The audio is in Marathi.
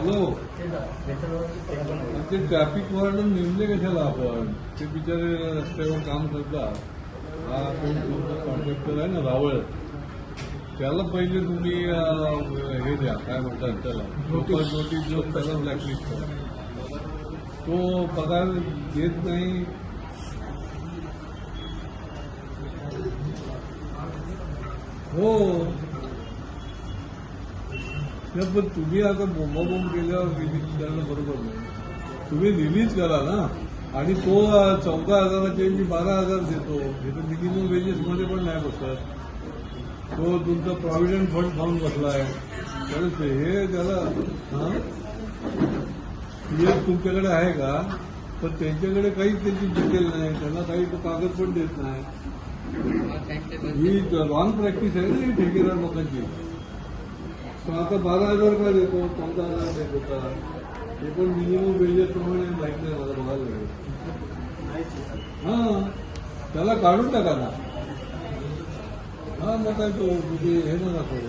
हॅलो, ते ट्रॅफिक वॉर्डन नेमले कशाला आपण? ते बिचारे रस्त्यावर काम करतात. हा कोण तुमचा कॉन्ट्रॅक्टर आहे ना रावळ, त्याला पहिले तुम्ही हे द्या, काय म्हणतात त्याला, नोटीस देऊन त्याला ब्लॅकलिस्ट करा. तो पगार देत नाही. हो, पण तुम्ही आता बोंबाबोंब केल्यावर रिलीज करणं बरोबर नाही. तुम्ही रिलीज करा ना. आणि तो 14,000चे मी 12,000 देतो, हे तर मिनिमम वेजेसमध्ये पण नाही बसत. तो तुमचा प्रॉव्हिडंट फंड खाऊन बसलाय. तर हे त्याला पीएफ तुमच्याकडे आहे का? पण त्यांच्याकडे काहीच त्याची डिटेल नाही, त्यांना काही तो कागद पण देत नाही. ही रॉंग प्रॅक्टिस आहे ना ही ठेकेदार लोकांची. तो आता 12,000 का देतो, 14,000 देत होता. हे पण मिनिमम वेजेसप्रमाणे माहित नाही, मला बघायला लागेल. त्याला काढून टाका ना. मग काय तो हे नका करू.